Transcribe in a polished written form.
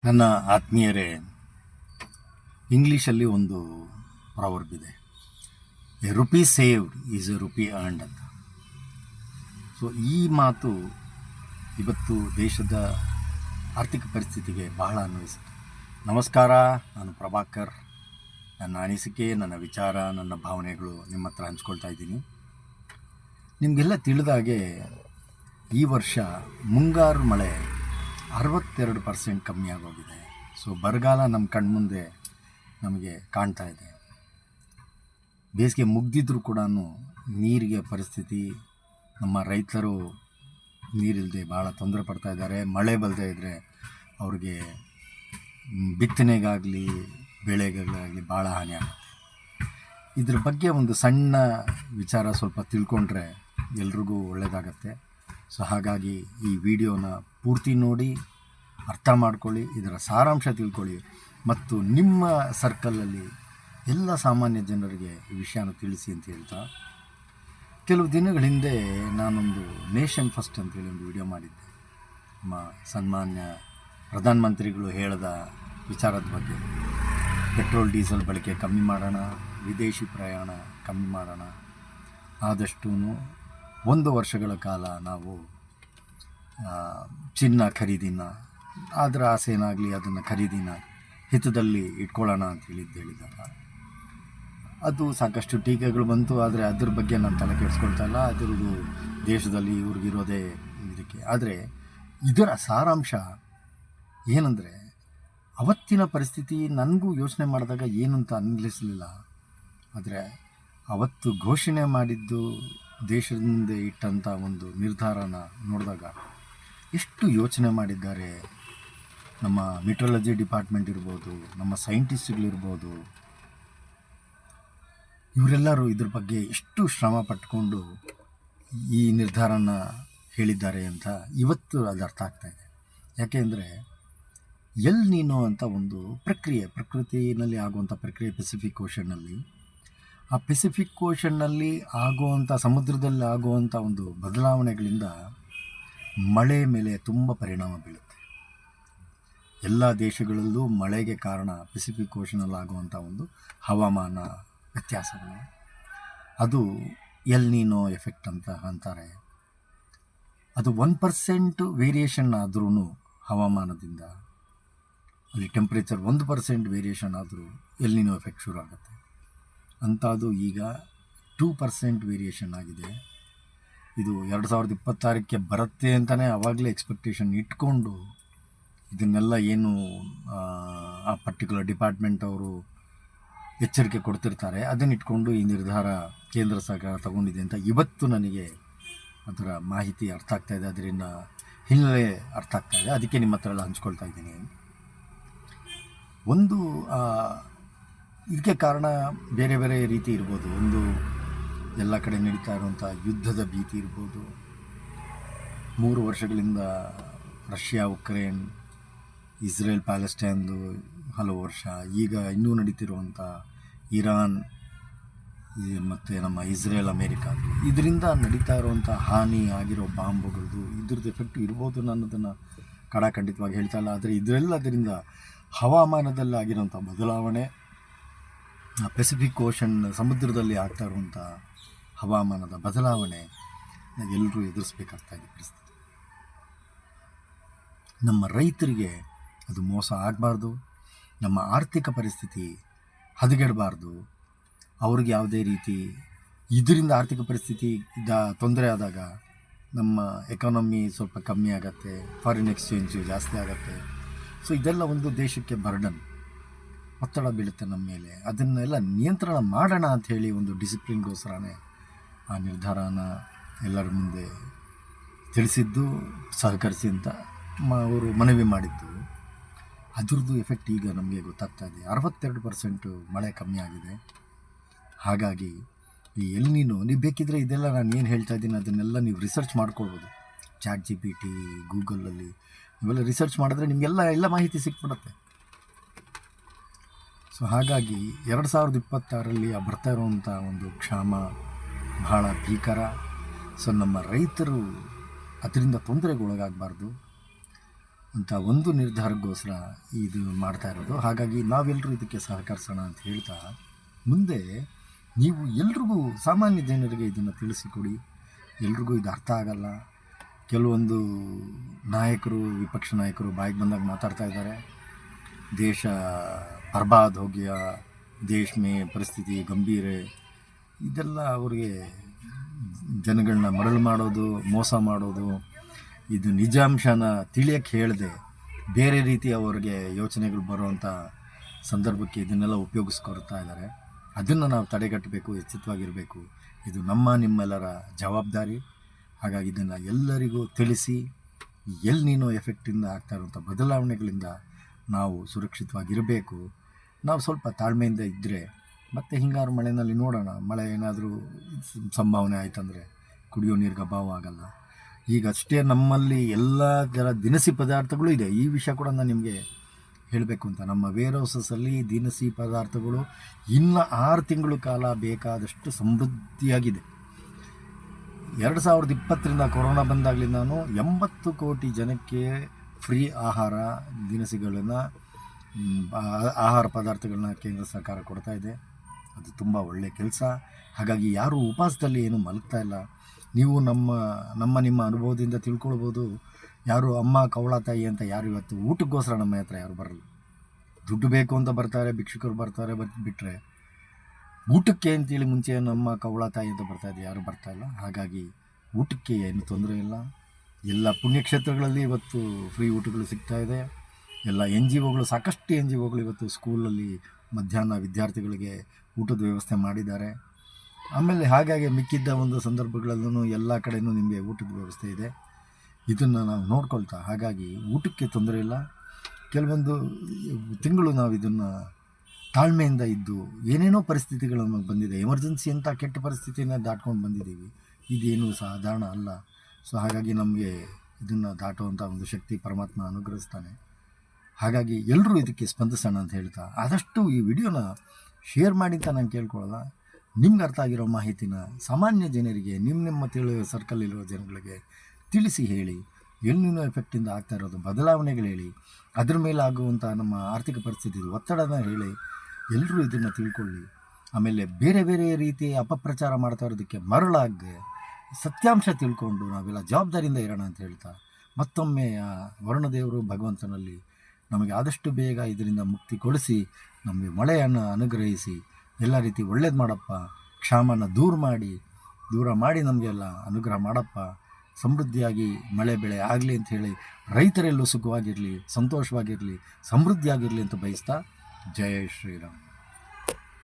ನನ್ನ ಆತ್ಮೀಯರೇ, ಇಂಗ್ಲೀಷಲ್ಲಿ ಒಂದು ಪ್ರಾವರ್ಬ್ ಇದೆ, A rupee saved is A rupee earned ಅಂತ. ಸೊ ಈ ಮಾತು ಇವತ್ತು ದೇಶದ ಆರ್ಥಿಕ ಪರಿಸ್ಥಿತಿಗೆ ಬಹಳ ಅನ್ವಯಿಸುತ್ತೆ. ನಮಸ್ಕಾರ, ನಾನು ಪ್ರಭಾಕರ್. ನನ್ನ ಅನಿಸಿಕೆ, ನನ್ನ ವಿಚಾರ, ನನ್ನ ಭಾವನೆಗಳು ನಿಮ್ಮ ಹತ್ರ ಹಂಚ್ಕೊಳ್ತಾ ಇದ್ದೀನಿ. ನಿಮಗೆಲ್ಲ ತಿಳಿದಾಗೆ ಈ ವರ್ಷ ಮುಂಗಾರು ಮಳೆ 62% ಕಮ್ಮಿ ಆಗೋಗಿದೆ. ಸೊ ಬರಗಾಲ ನಮ್ಮ ಕಣ್ಮುಂದೆ ನಮಗೆ ಕಾಣ್ತಾ ಇದೆ. ಬೇಸಿಗೆ ಮುಗ್ದಿದ್ರೂ ಕೂಡ ನೀರಿಗೆ ಪರಿಸ್ಥಿತಿ, ನಮ್ಮ ರೈತರು ನೀರಿಲ್ಲದೆ ಭಾಳ ತೊಂದರೆ ಪಡ್ತಾ ಇದ್ದಾರೆ. ಮಳೆ ಬಲ್ಲದೆ ಇದ್ದರೆ ಅವ್ರಿಗೆ ಬಿತ್ತನೆಗಾಗಲಿ ಬೆಳೆಗಾಗಲಿ ಭಾಳ ಹಾನಿ ಆಗುತ್ತೆ. ಇದ್ರ ಬಗ್ಗೆ ಒಂದು ಸಣ್ಣ ವಿಚಾರ ಸ್ವಲ್ಪ ತಿಳ್ಕೊಂಡ್ರೆ ಎಲ್ರಿಗೂ ಒಳ್ಳೆಯದಾಗತ್ತೆ. ಸೊ ಹಾಗಾಗಿ ಈ ವಿಡಿಯೋನ ಪೂರ್ತಿ ನೋಡಿ, ಅರ್ಥ ಮಾಡ್ಕೊಳ್ಳಿ, ಇದರ ಸಾರಾಂಶ ತಿಳ್ಕೊಳ್ಳಿ ಮತ್ತು ನಿಮ್ಮ ಸರ್ಕಲಲ್ಲಿ ಎಲ್ಲ ಸಾಮಾನ್ಯ ಜನರಿಗೆ ಈ ವಿಷಯನ ತಿಳಿಸಿ ಅಂತ ಹೇಳ್ತಾ, ಕೆಲವು ದಿನಗಳ ಹಿಂದೆ ನಾನೊಂದು ನೇಷನ್ ಫಸ್ಟ್ ಅಂತೇಳಿ ಒಂದು ವಿಡಿಯೋ ಮಾಡಿದ್ದೆ. ನಮ್ಮ ಸನ್ಮಾನ್ಯ ಪ್ರಧಾನಮಂತ್ರಿಗಳು ಹೇಳಿದ ವಿಚಾರದ ಬಗ್ಗೆ, ಪೆಟ್ರೋಲ್ ಡೀಸೆಲ್ ಬಳಕೆ ಕಮ್ಮಿ ಮಾಡೋಣ, ವಿದೇಶಿ ಪ್ರಯಾಣ ಕಮ್ಮಿ ಮಾಡೋಣ, ಆದಷ್ಟು 1 ವರ್ಷಗಳ ಕಾಲ ನಾವು ಚಿನ್ನ ಖರೀದಿನ, ಅದರ ಆಸೆನಾಗಲಿ ಅದನ್ನು ಖರೀದಿನ ಹಿತದಲ್ಲಿ ಇಟ್ಕೊಳ್ಳೋಣ ಅಂತ ಹೇಳಿದಾಗ ಅದು ಸಾಕಷ್ಟು ಟೀಕೆಗಳು ಬಂತು. ಆದರೆ ಅದ್ರ ಬಗ್ಗೆ ನಾನು ತಲೆ ಕೆಡಿಸ್ಕೊಳ್ತಾ ಇಲ್ಲ. ಅದರದ್ದು ದೇಶದಲ್ಲಿ ಇವ್ರಿಗಿರೋದೇ ಇದಕ್ಕೆ. ಆದರೆ ಇದರ ಸಾರಾಂಶ ಏನಂದರೆ, ಅವತ್ತಿನ ಪರಿಸ್ಥಿತಿ ನನಗೂ ಯೋಚನೆ ಮಾಡಿದಾಗ ಏನಂತ ಅನ್ನಿಸಲಿಲ್ಲ. ಆದರೆ ಅವತ್ತು ಘೋಷಣೆ ಮಾಡಿದ್ದು, ದೇಶದ ಮುಂದೆ ಇಟ್ಟಂಥ ಒಂದು ನಿರ್ಧಾರನ ನೋಡಿದಾಗ ಎಷ್ಟು ಯೋಚನೆ ಮಾಡಿದ್ದಾರೆ. ನಮ್ಮ ಮೆಟ್ರಾಲಜಿ ಡಿಪಾರ್ಟ್ಮೆಂಟ್ ಇರ್ಬೋದು, ನಮ್ಮ ಸೈಂಟಿಸ್ಟ್ಗಳಿರ್ಬೋದು, ಇವರೆಲ್ಲರೂ ಇದ್ರ ಬಗ್ಗೆ ಎಷ್ಟು ಶ್ರಮ ಪಟ್ಕೊಂಡು ಈ ನಿರ್ಧಾರನ ಹೇಳಿದ್ದಾರೆ ಅಂತ ಇವತ್ತು ಅದು ಅರ್ಥ ಆಗ್ತಾಯಿದೆ. ಯಾಕೆಂದರೆ ಎಲ್ ನೀನೋ ಅಂತ ಒಂದು ಪ್ರಕ್ರಿಯೆ, ಪ್ರಕೃತಿನಲ್ಲಿ ಆಗುವಂಥ ಪ್ರಕ್ರಿಯೆ ಪೆಸಿಫಿಕ್ ಓಷನ್ನಲ್ಲಿ, ಆ ಪೆಸಿಫಿಕ್ ಓಷನ್ನಲ್ಲಿ ಆಗುವಂಥ, ಸಮುದ್ರದಲ್ಲಿ ಆಗುವಂಥ ಒಂದು ಬದಲಾವಣೆಗಳಿಂದ ಮಳೆ ಮೇಲೆ ತುಂಬ ಪರಿಣಾಮ ಬೀಳುತ್ತೆ. ಎಲ್ಲ ದೇಶಗಳಲ್ಲೂ ಮಳೆಗೆ ಕಾರಣ ಪೆಸಿಫಿಕ್ ಓಷನಲ್ಲಿ ಆಗುವಂಥ ಒಂದು ಹವಾಮಾನ ವ್ಯತ್ಯಾಸಗಳು. ಅದು ಎಲ್ ನೀನೋ ಎಫೆಕ್ಟ್ ಅಂತ ಅಂತಾರೆ. ಅದು 1% ವೇರಿಯೇಷನ್ ಆದ್ರೂ ಹವಾಮಾನದಿಂದ, ಅಲ್ಲಿ ಟೆಂಪ್ರೇಚರ್ 1% ವೇರಿಯೇಷನ್ ಆದರೂ ಎಲ್ ನೀನೋ ಎಫೆಕ್ಟ್ ಶುರು ಆಗುತ್ತೆ. ಅಂಥದ್ದು ಈಗ 2% ವೇರಿಯೇಷನ್ ಆಗಿದೆ. ಇದು 2026ಕ್ಕೆ ಬರುತ್ತೆ ಅಂತಲೇ ಆವಾಗಲೇ ಎಕ್ಸ್ಪೆಕ್ಟೇಷನ್ ಇಟ್ಕೊಂಡು ಇದನ್ನೆಲ್ಲ ಏನು ಆ ಪರ್ಟಿಕ್ಯುಲರ್ ಡಿಪಾರ್ಟ್ಮೆಂಟ್ ಅವರು ಎಚ್ಚರಿಕೆ ಕೊಡ್ತಿರ್ತಾರೆ, ಅದನ್ನು ಇಟ್ಕೊಂಡು ಈ ನಿರ್ಧಾರ ಕೇಂದ್ರ ಸರ್ಕಾರ ತಗೊಂಡಿದೆ ಅಂತ ಇವತ್ತು ನನಗೆ ಅದರ ಮಾಹಿತಿ ಅರ್ಥ ಆಗ್ತಾಯಿದೆ, ಅದರಿಂದ ಹಿನ್ನೆಲೆ ಅರ್ಥ ಆಗ್ತಾಯಿದೆ. ಅದಕ್ಕೆ ನಿಮ್ಮ ಹತ್ರ ಎಲ್ಲ ಹಂಚ್ಕೊಳ್ತಾ ಇದ್ದೀನಿ. ಒಂದು ಇದಕ್ಕೆ ಕಾರಣ ಬೇರೆ ಬೇರೆ ರೀತಿ ಇರ್ಬೋದು. ಒಂದು ಎಲ್ಲ ಕಡೆ ನಡೀತಾ ಇರುವಂಥ ಯುದ್ಧದ ಭೀತಿ ಇರ್ಬೋದು. 3 ವರ್ಷಗಳಿಂದ ರಷ್ಯಾ ಉಕ್ರೇನ್, ಇಸ್ರೇಲ್ ಪ್ಯಾಲೆಸ್ಟೈನ್ದು ಹಲವು ವರ್ಷ, ಈಗ ಇನ್ನೂ ನಡೀತಿರುವಂಥ ಇರಾನ್ ಮತ್ತು ನಮ್ಮ ಇಸ್ರೇಲ್ ಅಮೇರಿಕಾ, ಇದರಿಂದ ನಡೀತಾ ಇರುವಂಥ ಹಾನಿ ಆಗಿರೋ ಬಾಂಬುಗಳದ್ದು ಇದ್ರದ್ದು ಎಫೆಕ್ಟು ಇರ್ಬೋದು. ನಾನು ಅದನ್ನು ಖಂಡಿತವಾಗಿ ಹೇಳ್ತಾ ಇಲ್ಲ. ಆದರೆ ಇದರೆಲ್ಲದರಿಂದ ಹವಾಮಾನದಲ್ಲಿ ಆಗಿರೋಂಥ ಬದಲಾವಣೆ, ಪೆಸಿಫಿಕ್ ಓಷನ್ ಸಮುದ್ರದಲ್ಲಿ ಆಗ್ತಾ ಇರುವಂಥ ಹವಾಮಾನದ ಬದಲಾವಣೆ ಎಲ್ಲರೂ ಎದುರಿಸಬೇಕಾಗ್ತಾಯಿದೆ ಪರಿಸ್ಥಿತಿ. ನಮ್ಮ ರೈತರಿಗೆ ಅದು ಮೋಸ ಆಗಬಾರ್ದು, ನಮ್ಮ ಆರ್ಥಿಕ ಪರಿಸ್ಥಿತಿ ಹದಗೆಡಬಾರ್ದು, ಅವ್ರಿಗೆ ಯಾವುದೇ ರೀತಿ ಇದರಿಂದ ಆರ್ಥಿಕ ಪರಿಸ್ಥಿತಿ ತೊಂದರೆ ಆದಾಗ ನಮ್ಮ ಎಕಾನಮಿ ಸ್ವಲ್ಪ ಕಮ್ಮಿ ಆಗುತ್ತೆ, ಫಾರಿನ್ ಎಕ್ಸ್ಚೇಂಜು ಜಾಸ್ತಿ ಆಗುತ್ತೆ. ಸೊ ಇದೆಲ್ಲ ಒಂದು ದೇಶಕ್ಕೆ ಬರ್ಡನ್, ಒತ್ತಡ ಬೀಳುತ್ತೆ ನಮ್ಮ ಮೇಲೆ. ಅದನ್ನೆಲ್ಲ ನಿಯಂತ್ರಣ ಮಾಡೋಣ ಅಂಥೇಳಿ ಒಂದು ಡಿಸಿಪ್ಲಿನ್ಗೋಸ್ಕರನೇ ಆ ನಿರ್ಧಾರನ ಎಲ್ಲರ ಮುಂದೆ ತಿಳಿಸಿದ್ದು, ಸಹಕರಿಸಿ ಅಂತ ಅವರು ಮನವಿ ಮಾಡಿದ್ದು. ಅದ್ರದ್ದು ಎಫೆಕ್ಟ್ ಈಗ ನಮಗೆ ಗೊತ್ತಾಗ್ತಾ ಇದೆ. 62% ಮಳೆ ಕಮ್ಮಿ ಆಗಿದೆ. ಹಾಗಾಗಿ ಈ ಎಲ್ ನೀನೋ, ನೀವು ಬೇಕಿದ್ದರೆ ಇದೆಲ್ಲ ನಾನು ಏನು ಹೇಳ್ತಾ ಇದ್ದೀನಿ ಅದನ್ನೆಲ್ಲ ನೀವು ರಿಸರ್ಚ್ ಮಾಡ್ಕೊಳ್ಬೋದು. ChatGPT, ಗೂಗಲಲ್ಲಿ ಇವೆಲ್ಲ ರಿಸರ್ಚ್ ಮಾಡಿದ್ರೆ ನಿಮಗೆಲ್ಲ ಮಾಹಿತಿ ಸಿಕ್ಬಿಡುತ್ತೆ. ಸೊ ಹಾಗಾಗಿ 2026ರಲ್ಲಿ ಬರ್ತಾ ಇರುವಂಥ ಒಂದು ಕ್ಷಾಮ ಬಹಳ ಭೀಕರ. ಸೊ ನಮ್ಮ ರೈತರು ಅದರಿಂದ ತೊಂದರೆಗೊಳಗಾಗಬಾರ್ದು. ಅಂತ ಒಂದು ನಿರ್ಧಾರಕ್ಕೋಸ್ಕರ ಇದು ಮಾಡ್ತಾ ಇರೋದು. ಹಾಗಾಗಿ ನಾವೆಲ್ಲರೂ ಇದಕ್ಕೆ ಸಹಕರಿಸೋಣ ಅಂತ ಹೇಳ್ತಾ, ಮುಂದೆ ನೀವು ಎಲ್ರಿಗೂ, ಸಾಮಾನ್ಯ ಜನರಿಗೆ ಇದನ್ನು ತಿಳಿಸಿಕೊಡಿ. ಎಲ್ರಿಗೂ ಇದು ಅರ್ಥ ಆಗಲ್ಲ. ಕೆಲವೊಂದು ನಾಯಕರು, ವಿಪಕ್ಷ ನಾಯಕರು ಬಾಯಿಗೆ ಬಂದಾಗ ಮಾತಾಡ್ತಾ ಇದ್ದಾರೆ. ದೇಶ ಬರ್ಬಾದ್ हो गया, ದೇಶ ಮೇ ಪರಿಸ್ಥಿತಿ ಗಂಭೀರ, ಇದೆಲ್ಲ ಅವ್ರಿಗೆ ಜನಗಳನ್ನ ಮರಳು ಮಾಡೋದು, ಮೋಸ ಮಾಡೋದು. ಇದು ನಿಜಾಂಶನ ತಿಳಿಯಕ್ಕೆ ಹೇಳದೆ ಬೇರೆ ರೀತಿ ಅವ್ರಿಗೆ ಯೋಚನೆಗಳು ಬರುವಂಥ ಸಂದರ್ಭಕ್ಕೆ ಇದನ್ನೆಲ್ಲ ಉಪಯೋಗಿಸ್ಕೊಳ್ತಾ ಇದ್ದಾರೆ. ಅದನ್ನು ನಾವು ತಡೆಗಟ್ಟಬೇಕು, ಎಚ್ಚೆತ್ತವಾಗಿರಬೇಕು. ಇದು ನಮ್ಮ ನಿಮ್ಮೆಲ್ಲರ ಜವಾಬ್ದಾರಿ. ಹಾಗಾಗಿ ಇದನ್ನು ಎಲ್ಲರಿಗೂ ತಿಳಿಸಿ, ಎಲ್ ನೀನೋ ಎಫೆಕ್ಟಿಂದ ಆಗ್ತಾ ಇರುವಂಥ ಬದಲಾವಣೆಗಳಿಂದ ನಾವು ಸುರಕ್ಷಿತವಾಗಿರಬೇಕು. ನಾವು ಸ್ವಲ್ಪ ತಾಳ್ಮೆಯಿಂದ ಇದ್ದರೆ, ಮತ್ತು ಹಿಂಗಾರು ಮಳೆಯಲ್ಲಿ ನೋಡೋಣ, ಮಳೆ ಏನಾದರೂ ಸಂಭಾವನೆ ಆಯ್ತಂದರೆ ಕುಡಿಯೋ ನೀರಿಗೆ ಅಭಾವ ಆಗಲ್ಲ. ಈಗ ಅಷ್ಟೇ ನಮ್ಮಲ್ಲಿ ಎಲ್ಲ ಥರ ದಿನಸಿ ಪದಾರ್ಥಗಳು ಇದೆ. ಈ ವಿಷಯ ಕೂಡ ನಾನು ನಿಮಗೆ ಹೇಳಬೇಕು ಅಂತ, ನಮ್ಮ ವೇರ್ ಹೌಸಸ್ಸಲ್ಲಿ ದಿನಸಿ ಪದಾರ್ಥಗಳು ಇನ್ನು 6 ತಿಂಗಳು ಕಾಲ ಬೇಕಾದಷ್ಟು ಸಮೃದ್ಧಿಯಾಗಿದೆ. 2020ರಿಂದ ಕೊರೋನಾ ಬಂದಾಗಲಿಂದ 80 ಕೋಟಿ ಜನಕ್ಕೆ ಫ್ರೀ ಆಹಾರ ದಿನಸಿಗಳನ್ನು, ಆಹಾರ ಪದಾರ್ಥಗಳನ್ನ ಕೇಂದ್ರ ಸರ್ಕಾರ ಕೊಡ್ತಾ ಇದೆ. ಅದು ತುಂಬ ಒಳ್ಳೆಯ ಕೆಲಸ. ಹಾಗಾಗಿ ಯಾರು ಉಪವಾಸದಲ್ಲಿ ಏನು ಮಲಗ್ತಾ ಇಲ್ಲ. ನೀವು ನಿಮ್ಮ ಅನುಭವದಿಂದ ತಿಳ್ಕೊಳ್ಬೋದು. ಯಾರು ಅಮ್ಮ ಕವಳ ತಾಯಿ ಅಂತ ಯಾರು ಇವತ್ತು ಊಟಕ್ಕೋಸ್ಕರ ನಮ್ಮ ಹತ್ರ ಯಾರು ಬರಲ್ಲ. ದುಡ್ಡು ಬೇಕು ಅಂತ ಬರ್ತಾರೆ, ಭಿಕ್ಷುಕರು ಬರ್ತಾರೆ, ಬಿಟ್ಟರೆ ಊಟಕ್ಕೆ ಅಂತೇಳಿ ಮುಂಚೆ ನಮ್ಮ ಕವಳ ತಾಯಿ ಅಂತ ಬರ್ತಾಯಿದೆ, ಯಾರು ಬರ್ತಾಯಿಲ್ಲ. ಹಾಗಾಗಿ ಊಟಕ್ಕೆ ಏನು ತೊಂದರೆ ಇಲ್ಲ. ಎಲ್ಲ ಪುಣ್ಯಕ್ಷೇತ್ರಗಳಲ್ಲಿ ಇವತ್ತು ಫ್ರೀ ಊಟಗಳು ಸಿಗ್ತಾಯಿದೆ. ಎಲ್ಲ NGOಗಳು, ಸಾಕಷ್ಟು NGOಗಳು ಇವತ್ತು ಸ್ಕೂಲಲ್ಲಿ ಮಧ್ಯಾಹ್ನ ವಿದ್ಯಾರ್ಥಿಗಳಿಗೆ ಊಟದ ವ್ಯವಸ್ಥೆ ಮಾಡಿದ್ದಾರೆ. ಆಮೇಲೆ ಹಾಗಾಗಿ ಮಿಕ್ಕಿದ್ದ ಒಂದು ಸಂದರ್ಭಗಳಲ್ಲೂ ಎಲ್ಲ ಕಡೆಯೂ ನಿಮಗೆ ಊಟದ ವ್ಯವಸ್ಥೆ ಇದೆ. ಇದನ್ನು ನಾವು ನೋಡ್ಕೊಳ್ತಾ, ಹಾಗಾಗಿ ಊಟಕ್ಕೆ ತೊಂದರೆ ಇಲ್ಲ. ಕೆಲವೊಂದು ತಿಂಗಳು ನಾವು ಇದನ್ನು ತಾಳ್ಮೆಯಿಂದ ಇದ್ದು, ಏನೇನೋ ಪರಿಸ್ಥಿತಿಗಳು ನಮಗೆ ಬಂದಿದೆ, ಎಮರ್ಜೆನ್ಸಿ ಅಂತ ಕೆಟ್ಟ ಪರಿಸ್ಥಿತಿಯನ್ನು ದಾಟ್ಕೊಂಡು ಬಂದಿದ್ದೀವಿ. ಇದೇನು ಸಾಧಾರಣ ಅಲ್ಲ. ಸೊ ಹಾಗಾಗಿ ನಮಗೆ ಇದನ್ನು ದಾಟುವಂಥ ಒಂದು ಶಕ್ತಿ ಪರಮಾತ್ಮ ಅನುಗ್ರಹಿಸ್ತಾನೆ. ಹಾಗಾಗಿ ಎಲ್ಲರೂ ಇದಕ್ಕೆ ಸ್ಪಂದಿಸೋಣ ಅಂತ ಹೇಳ್ತಾ, ಆದಷ್ಟು ಈ ವಿಡಿಯೋನ ಶೇರ್ ಮಾಡಿ ಅಂತ ನಾನು ಕೇಳ್ಕೊಳ್ಳಲ್ಲ. ನಿಮ್ಗೆ ಅರ್ಥ ಆಗಿರೋ ಮಾಹಿತಿನ ಸಾಮಾನ್ಯ ಜನರಿಗೆ, ನಿಮ್ಮ ಸರ್ಕಲ್ಲಿರೋ ಜನಗಳಿಗೆ ತಿಳಿಸಿ ಹೇಳಿ. ಎಲ್ನಿನೋ ಎಫೆಕ್ಟಿಂದ ಆಗ್ತಾ ಇರೋದು ಬದಲಾವಣೆಗಳು ಹೇಳಿ, ಅದ್ರ ಮೇಲೆ ಆಗುವಂಥ ನಮ್ಮ ಆರ್ಥಿಕ ಪರಿಸ್ಥಿತಿ ಒತ್ತಡನ ಹೇಳಿ, ಎಲ್ಲರೂ ಇದನ್ನು ತಿಳ್ಕೊಳ್ಳಿ. ಆಮೇಲೆ ಬೇರೆ ಬೇರೆ ರೀತಿ ಅಪಪ್ರಚಾರ ಮಾಡ್ತಾ ಇರೋದಕ್ಕೆ ಮರಳಾಗಿ ಸತ್ಯಾಂಶ ತಿಳ್ಕೊಂಡು ನಾವೆಲ್ಲ ಜವಾಬ್ದಾರಿಯಿಂದ ಇರೋಣ ಅಂತ ಹೇಳ್ತಾ, ಮತ್ತೊಮ್ಮೆ ವರುಣದೇವರು ಭಗವಂತನಲ್ಲಿ ನಮಗೆ ಆದಷ್ಟು ಬೇಗ ಇದರಿಂದ ಮುಕ್ತಿ ಕೊಡಿಸಿ, ನಮಗೆ ಮಳೆಯನ್ನು ಅನುಗ್ರಹಿಸಿ, ಎಲ್ಲ ರೀತಿ ಒಳ್ಳೇದು ಮಾಡಪ್ಪ, ಕ್ಷಾಮನ ದೂರ ಮಾಡಿ ನಮಗೆಲ್ಲ ಅನುಗ್ರಹ ಮಾಡಪ್ಪ, ಸಮೃದ್ಧಿಯಾಗಿ ಮಳೆ ಬೆಳೆ ಆಗಲಿ ಅಂತ ಹೇಳಿ, ರೈತರೆಲ್ಲೂ ಸುಖವಾಗಿರಲಿ, ಸಂತೋಷವಾಗಿರಲಿ, ಸಮೃದ್ಧಿಯಾಗಿರಲಿ ಅಂತ ಬಯಸ್ತಾ, ಜಯ ಶ್ರೀರಾಮ್.